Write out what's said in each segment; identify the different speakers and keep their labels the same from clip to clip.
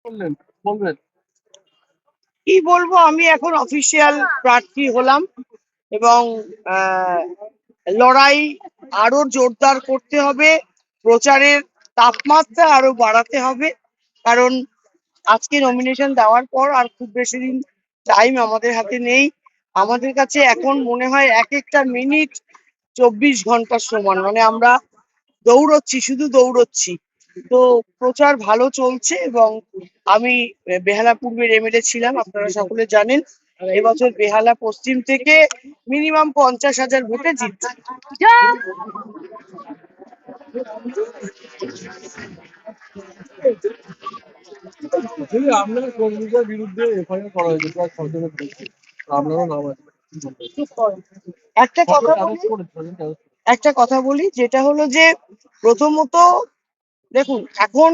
Speaker 1: বললেন বলবেন।
Speaker 2: কি বলবো, আমি এখন অফিসিয়াল প্রার্থী হলাম এবং লড়াই আরো জোরদার করতে হবে। প্রচারের তাপমাত্রা আরো বাড়াতে হবে, কারণ আজকে নমিনেশন দেওয়ার পর আর খুব বেশি দিন টাইম আমাদের হাতে নেই। আমাদের কাছে এখন মনে হয় এক একটা মিনিট 24 ঘন্টার সমান, মানে আমরা দৌড়চ্ছি, শুধু দৌড়চ্ছি। তো প্রচার ভালো চলছে এবং আমি বেহালা পূর্বের এমএলএ ছিলাম, আপনারা সকলে জানেন। এবছর বেহালা পশ্চিম থেকে মিনিমাম 50,000 ভোটে জিতছে।
Speaker 1: আপনার কর্মীদের বিরুদ্ধে এফআইআর করা হয়েছে প্রায় 6 জনের বিরুদ্ধে, আপনারও নাম আছে।
Speaker 2: একটা কথা বলি, যেটা হলো যে প্রথমত দেখুন, এখন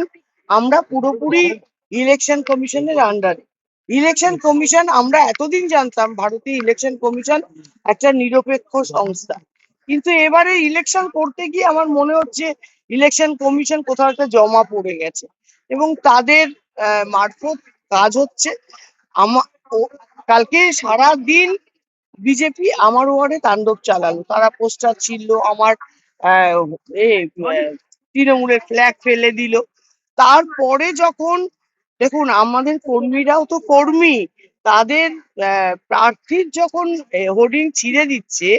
Speaker 2: আমরা পুরোপুরি ইলেকশন কমিশনের আন্ডারে। ইলেকশন কমিশন, আমরা এতদিন জানতাম ভারতীয় ইলেকশন কমিশন একটা নিরপেক্ষ সংস্থা, কিন্তু এবারে ইলেকশন করতে গিয়ে আমার মনে হচ্ছে ইলেকশন কমিশন কোথাও একটা জমা পড়ে গেছে এবং তাদের মারফত কাজ হচ্ছে। কালকে সারা দিন বিজেপি আমার ওয়ার্ডে তাণ্ডব চালালো, তারা পোস্টার ছিল, আমার আহ, এ তৃণমূলের ফ্ল্যাগ ফেলে দিল। তারপরে যখন দেখুন, আমাদের কর্মীরাও তো কর্মী, তাদের প্রার্থীর যখন হোর্ডিং ছিঁড়ে দিচ্ছে,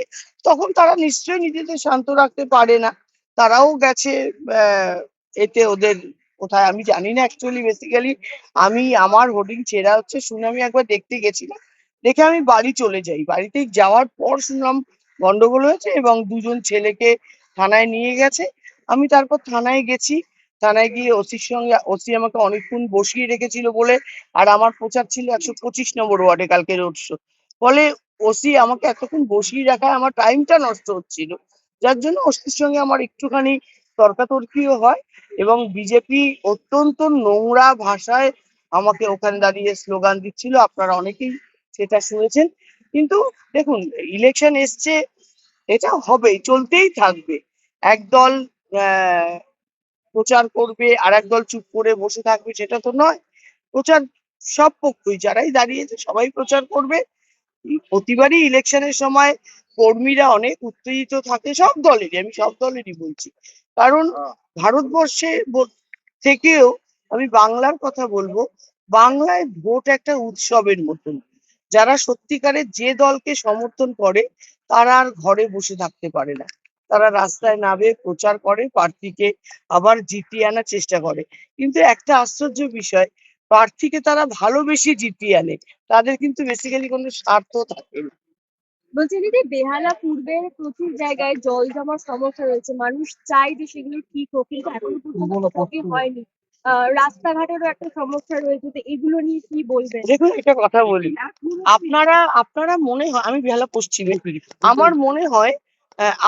Speaker 2: তখন তারা নিশ্চয়ই নিজেদের শান্ত রাখতে পারে না। তারাও গেছে এতে, ওদের কোথায় আমি জানি না অ্যাকচুয়ালি। বেসিক্যালি আমি আমার হোর্ডিং ছেঁড়া হচ্ছে শুনে আমি একবার দেখতে গেছিলাম, দেখে আমি বাড়ি চলে যাই। বাড়িতে যাওয়ার পর শুনলাম গন্ডগোল হয়েছে এবং দুজন ছেলেকে থানায় নিয়ে গেছে। আমি তারপর থানায় গেছি। থানায় গিয়ে ওসির সঙ্গে, ওসি আমাকে অনেকক্ষণ বসিয়ে রেখেছিল বলে, আর আমার প্রচার ছিল 125 নম্বর ওয়ার্ডে কালকে রোড শো, ফলে ওসি আমাকে এতক্ষণ বসিয়ে রাখায় আমার টাইমটা নষ্ট হচ্ছিল, যার জন্য ওসির সঙ্গে আমার একটুখানি তর্কাতর্কিও হয় এবং বিজেপি অত্যন্ত নোংরা ভাষায় আমাকে ওখানে দাঁড়িয়ে স্লোগান দিচ্ছিল, আপনারা অনেকেই সেটা শুনেছেন। কিন্তু দেখুন, ইলেকশন এসছে, এটা হবেই, চলতেই থাকবে। একদল প্রচার করবে আর একদল চুপ করে বসে থাকবে, সেটা তো নয়। প্রচার সব পক্ষই, যারাই দাঁড়িয়েছে সবাই প্রচার করবে। প্রতিবারই ইলেকশনের সময় কর্মীরা অনেক উত্তেজিত থাকে, সব দলেরই, আমি সব দলেরই বলছি। কারণ ভারতবর্ষে থেকেও আমি বাংলার কথা বলবো, বাংলায় ভোট একটা উৎসবের মতন। যারা সত্যিকারের যে দলকে সমর্থন করে তারা আর ঘরে বসে থাকতে পারে না, তারা রাস্তায় নামে, প্রচার করে, প্রার্থীকে আবার জিতিয়ে আনার চেষ্টা করে। কিন্তু একটা আশ্চর্য বিষয়, প্রার্থীকে তারা ভালোবেসে জিতিয়ে আনে, তাদের কিন্তু বেসিক্যালি কোনো স্বার্থ থাকে না।
Speaker 3: বলছি দিদি, বেহালা পূর্বের প্রচুর জায়গায় জল জমার সমস্যা রয়েছে, মানুষ চায় যে সেগুলো ঠিক হোক, কিন্তু এখনো পর্যন্ত ঠিকই হয়নি। রাস্তাঘাটেরও একটা সমস্যা রয়েছে, তো এগুলো নিয়ে কি বলবেন?
Speaker 2: দেখুন, একটা কথা বলি, আপনারা আপনারা মনে হয়, আমি বেহালা পশ্চিমে, আমার মনে হয়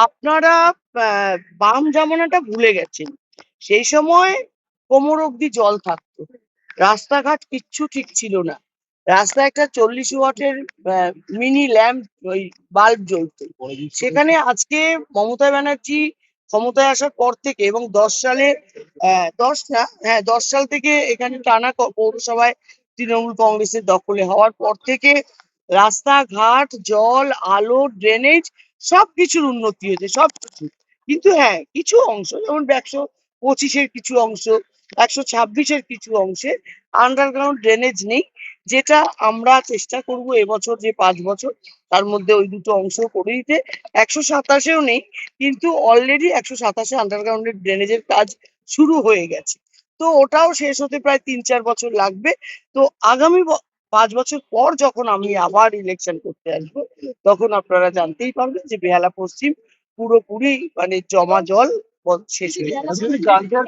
Speaker 2: আপনারা বাম জামানাটা ভুলে গেছেন। সেই সময় কোমর অব্দি জল থাকতো, রাস্তাঘাট কিচ্ছু ঠিক ছিল না। রাস্তায় একটা 40 ওয়াটের মিনি ল্যাম্প, ওই বাল্ব জ্বলতো। সেখানে আজকে মমতা ব্যানার্জি ক্ষমতায় আসার পর থেকে এবং 10 সালে, 10 সাল থেকে এখানে টানা পৌরসভায় তৃণমূল কংগ্রেসের দখলে হওয়ার পর থেকে রাস্তাঘাট, জল, আলো, ড্রেনেজ সবকিছুর উন্নতি হয়েছে, সবকিছু। কিন্তু হ্যাঁ, কিছু অংশ, যেমন 125-এর কিছু অংশ, 126-এর কিছু অংশে আন্ডারগ্রাউন্ড ড্রেনেজ নেই, যেটা আমরা চেষ্টা করব এবছর, যে 5 বছর তার মধ্যে ওই দুটো অংশ করে দিতে। 127-এও নেই, কিন্তু অলরেডি 127-এ আন্ডারগ্রাউন্ডের ড্রেনেজের কাজ শুরু হয়ে গেছে। তো ওটাও শেষ হতে প্রায় 3-4 বছর লাগবে। তো আগামী 5 বছর পর যখন আমি আবার ইলেকশন করতে আসবো, তখন আপনারা জানতেই পারবেন যে বেহালা পশ্চিম পুরোপুরি মানে জমা জল শেষ হয়ে গেছে।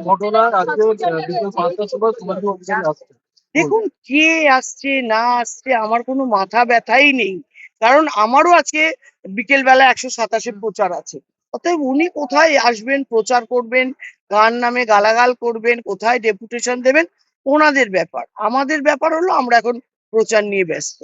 Speaker 1: ঘটনা আজকে বিকেল 5টার সময় তোমাদের অভিযানে আসছে।
Speaker 2: দেখুন, কে আসছে না আসছে আমার কোনো মাথা ব্যথাই নেই, কারণ আমারও আজকে বিকেল বেলা 127-এ প্রচার আছে। অতএব উনি কোথায় আসবেন, প্রচার করবেন, কার নামে গালাগাল করবেন, কোথায় ডেপুটেশন দেবেন, ওনাদের ব্যাপার। আমাদের ব্যাপার হলো আমরা এখন প্রচার নিয়ে ব্যস্ত।